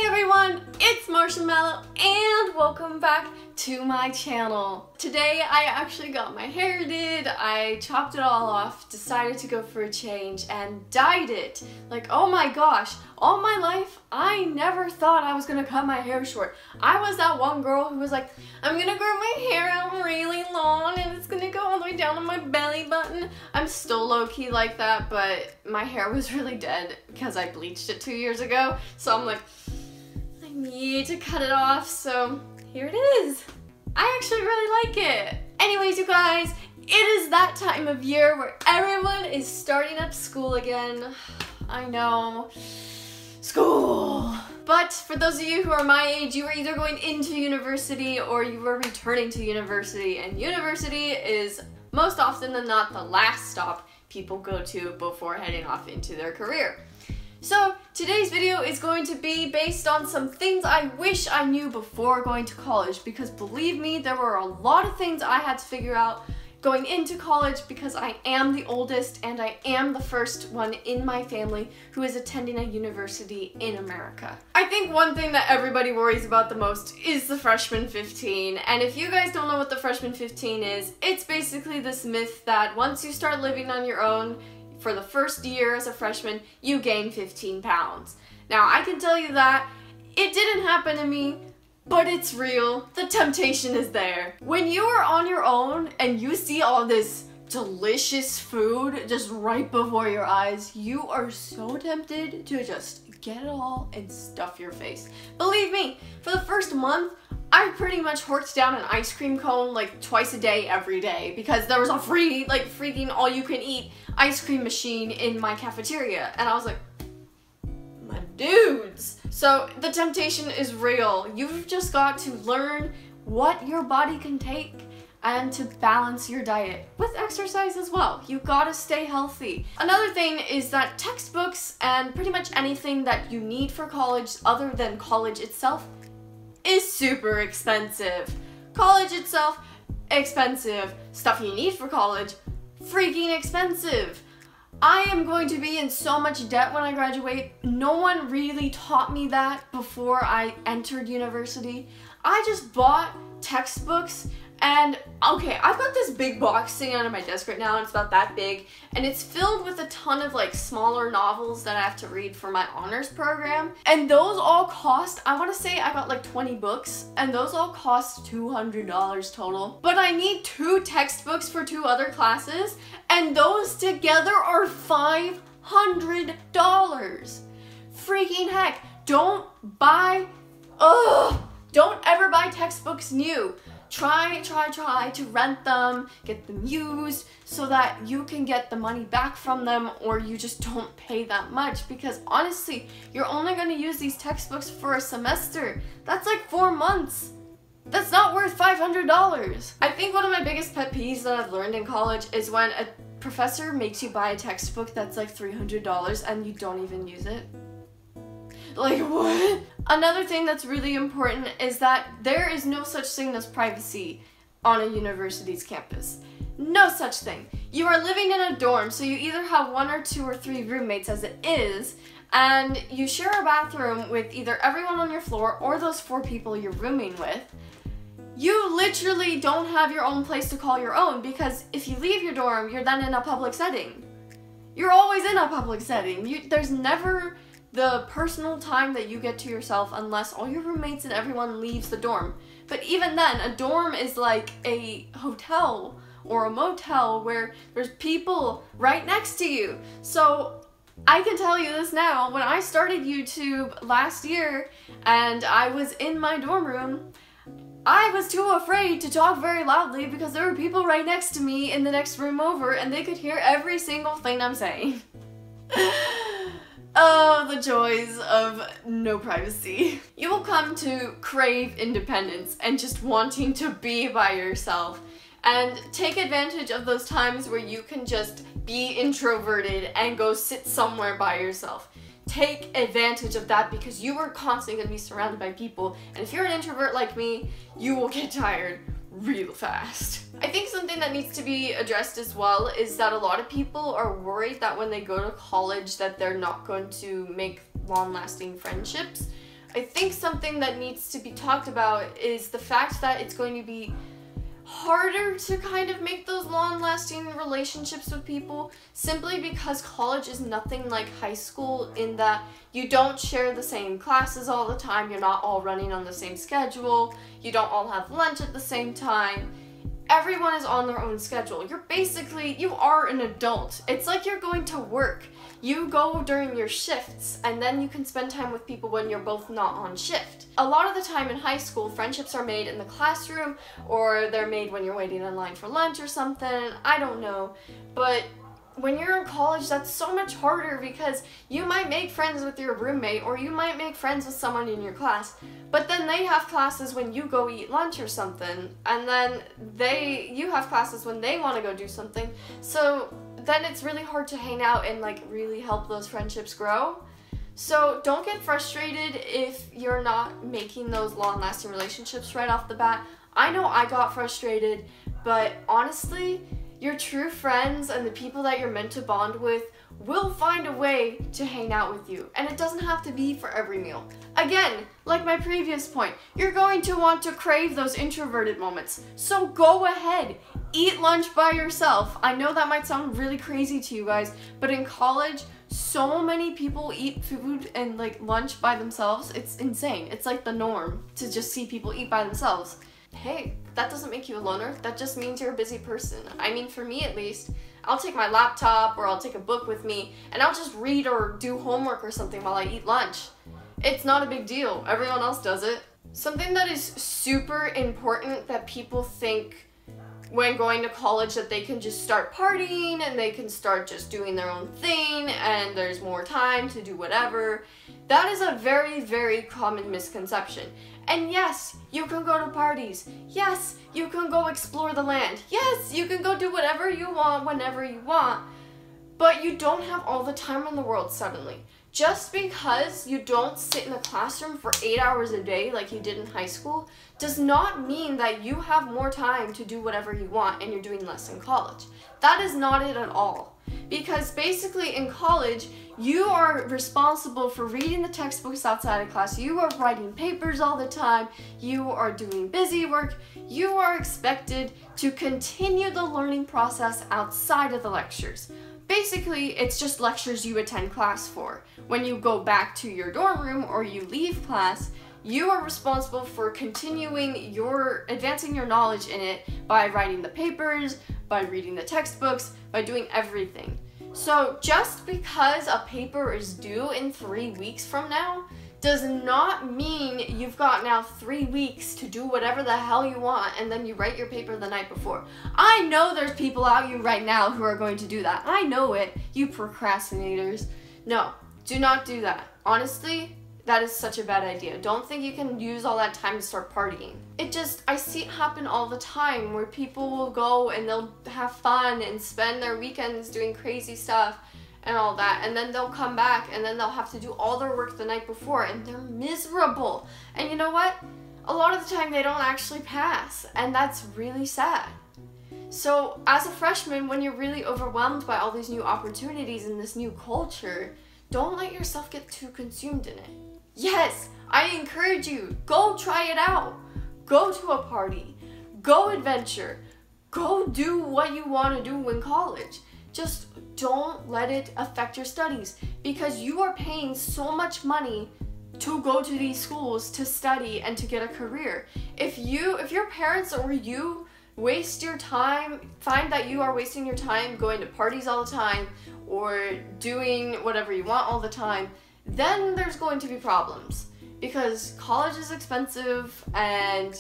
Hey everyone, it's Marshmallow and welcome back to my channel. Today I actually got my hair did, I chopped it all off, decided to go for a change and dyed it. Like, oh my gosh, all my life I never thought I was gonna cut my hair short. I was that one girl who was like, I'm gonna grow my hair out really long and it's gonna go all the way down to my belly button. I'm still low-key like that, but my hair was really dead because I bleached it 2 years ago. So I'm like, I need to cut it off, so here it is. I actually really like it. Anyways, you guys, it is that time of year where everyone is starting up school again. I know, school. But for those of you who are my age, you are either going into university or you are returning to university, and university is most often than not the last stop people go to before heading off into their career. So today's video is going to be based on some things I wish I knew before going to college, because believe me, there were a lot of things I had to figure out going into college because I am the oldest and I am the first one in my family who is attending a university in America. I think one thing that everybody worries about the most is the freshman 15, and if you guys don't know what the freshman 15 is, it's basically this myth that once you start living on your own, for the first year as a freshman, you gain 15 pounds. Now, I can tell you that it didn't happen to me, but it's real. The temptation is there. When you are on your own and you see all this delicious food just right before your eyes, you are so tempted to just get it all and stuff your face. Believe me, for the first month, I pretty much horked down an ice cream cone like twice a day, every day, because there was a free, like, freaking all-you-can-eat ice cream machine in my cafeteria, and I was like, my dudes. So the temptation is real. You've just got to learn what your body can take and to balance your diet with exercise as well. You gotta stay healthy. Another thing is that textbooks and pretty much anything that you need for college other than college itself is super expensive. College itself, expensive. Stuff you need for college, freaking expensive. I am going to be in so much debt when I graduate. No one really taught me that before I entered university. I just bought textbooks and, okay, I've got this big box sitting under my desk right now, and it's about that big, and it's filled with a ton of like smaller novels that I have to read for my honors program, and those all cost, I want to say I got like 20 books, and those all cost $200 total. But I need 2 textbooks for 2 other classes, and those together are $500. Freaking heck, don't ever buy textbooks new. Try to rent them, get them used, so that you can get the money back from them, or you just don't pay that much, because honestly, you're only going to use these textbooks for a semester. That's like 4 months. That's not worth $500. I think one of my biggest pet peeves that I've learned in college is when a professor makes you buy a textbook that's like $300 and you don't even use it. Like, what? Another thing that's really important is that there is no such thing as privacy on a university's campus. No such thing. You are living in a dorm, so you either have 1 or 2 or 3 roommates as it is, and you share a bathroom with either everyone on your floor or those 4 people you're rooming with. You literally don't have your own place to call your own, because if you leave your dorm, you're then in a public setting. You're always in a public setting. There's never the personal time that you get to yourself unless all your roommates and everyone leaves the dorm. But even then, a dorm is like a hotel or a motel where there's people right next to you. So I can tell you this now, when I started YouTube last year and I was in my dorm room, I was too afraid to talk very loudly because there were people right next to me in the next room over and they could hear every single thing I'm saying. Oh, the joys of no privacy. You will come to crave independence and just wanting to be by yourself, and take advantage of those times where you can just be introverted and go sit somewhere by yourself. Take advantage of that, because you are constantly going to be surrounded by people, and if you're an introvert like me, you will get tired real fast. I think something that needs to be addressed as well is that a lot of people are worried that when they go to college that they're not going to make long-lasting friendships. I think something that needs to be talked about is the fact that it's going to be harder to kind of make those long-lasting relationships with people, simply because college is nothing like high school in that you don't share the same classes all the time, you're not all running on the same schedule, you don't all have lunch at the same time. Everyone is on their own schedule. You are an adult. It's like you're going to work. You go during your shifts, and then you can spend time with people when you're both not on shift. A lot of the time in high school, friendships are made in the classroom, or they're made when you're waiting in line for lunch or something. I don't know. But when you're in college, that's so much harder because you might make friends with your roommate, or you might make friends with someone in your class, but then they have classes when you go eat lunch or something, and then you have classes when they want to go do something. So then it's really hard to hang out and like really help those friendships grow. So don't get frustrated if you're not making those long-lasting relationships right off the bat. I know I got frustrated, but honestly, your true friends and the people that you're meant to bond with will find a way to hang out with you. And it doesn't have to be for every meal. Again, like my previous point, you're going to want to crave those introverted moments. So go ahead, eat lunch by yourself. I know that might sound really crazy to you guys, but in college, so many people eat food and like lunch by themselves. It's insane. It's like the norm to just see people eat by themselves. Hey, that doesn't make you a loner. That just means you're a busy person. I mean, for me at least, I'll take my laptop or I'll take a book with me and I'll just read or do homework or something while I eat lunch. It's not a big deal. Everyone else does it. Something that is super important that people think when going to college, that they can just start partying and they can start just doing their own thing and there's more time to do whatever. That is a very, very common misconception. And yes, you can go to parties. Yes, you can go explore the land. Yes, you can go do whatever you want whenever you want. But you don't have all the time in the world suddenly. Just because you don't sit in a classroom for 8 hours a day like you did in high school does not mean that you have more time to do whatever you want and you're doing less in college. That is not it at all. Because basically in college, you are responsible for reading the textbooks outside of class, you are writing papers all the time, you are doing busy work, you are expected to continue the learning process outside of the lectures. Basically, it's just lectures you attend class for. When you go back to your dorm room or you leave class, you are responsible for advancing your knowledge in it by writing the papers, by reading the textbooks, by doing everything. So just because a paper is due in 3 weeks from now does not mean you've got now 3 weeks to do whatever the hell you want and then you write your paper the night before. I know there's people out here right now who are going to do that. I know it, you procrastinators. No, do not do that. Honestly, that is such a bad idea. Don't think you can use all that time to start partying. I see it happen all the time where people will go and they'll have fun and spend their weekends doing crazy stuff and all that, and then they'll come back and then they'll have to do all their work the night before and they're miserable. And you know what? A lot of the time they don't actually pass, and that's really sad. So as a freshman, when you're really overwhelmed by all these new opportunities and this new culture, don't let yourself get too consumed in it. Yes, I encourage you, go try it out. Go to a party, go adventure, go do what you want to do in college. Just don't let it affect your studies, because you are paying so much money to go to these schools to study and to get a career. If your parents or you waste your time, find that you are wasting your time going to parties all the time or doing whatever you want all the time, then there's going to be problems, because college is expensive, and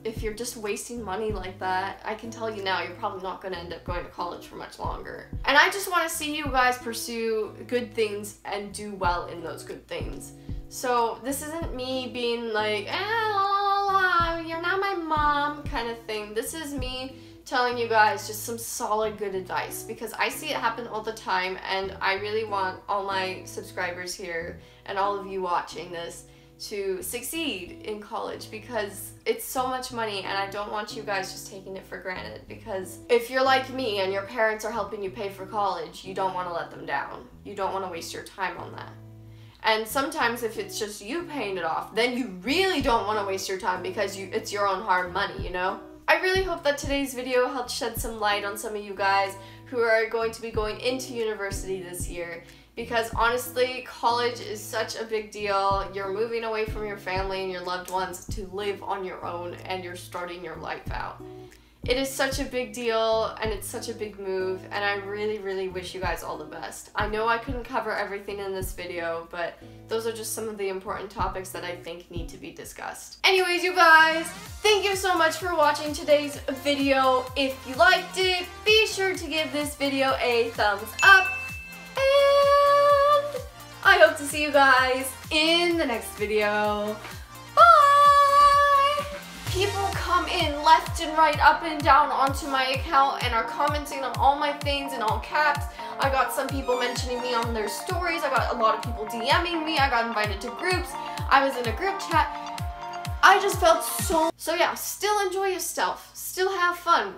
if you're just wasting money like that, I can tell you now, you're probably not going to end up going to college for much longer. And I just want to see you guys pursue good things and do well in those good things. So this isn't me being like, la la la, you're not my mom kind of thing. This is me telling you guys just some solid good advice, because I see it happen all the time, and I really want all my subscribers here and all of you watching this to succeed in college, because it's so much money and I don't want you guys just taking it for granted. Because if you're like me and your parents are helping you pay for college, you don't want to let them down. You don't want to waste your time on that. And sometimes if it's just you paying it off, then you really don't want to waste your time because it's your own hard money, you know? I really hope that today's video helped shed some light on some of you guys who are going to be going into university this year, because honestly, college is such a big deal. You're moving away from your family and your loved ones to live on your own, and you're starting your life out. It is such a big deal, and it's such a big move, and I really, really wish you guys all the best. I know I couldn't cover everything in this video, but those are just some of the important topics that I think need to be discussed. Anyways, you guys, thank you so much for watching today's video. If you liked it, be sure to give this video a thumbs up, and I hope to see you guys in the next video. People come in left and right, up and down onto my account and are commenting on all my things in all caps. I got some people mentioning me on their stories. I got a lot of people DMing me. I got invited to groups. I was in a group chat. I just felt so yeah, still enjoy yourself. Still have fun.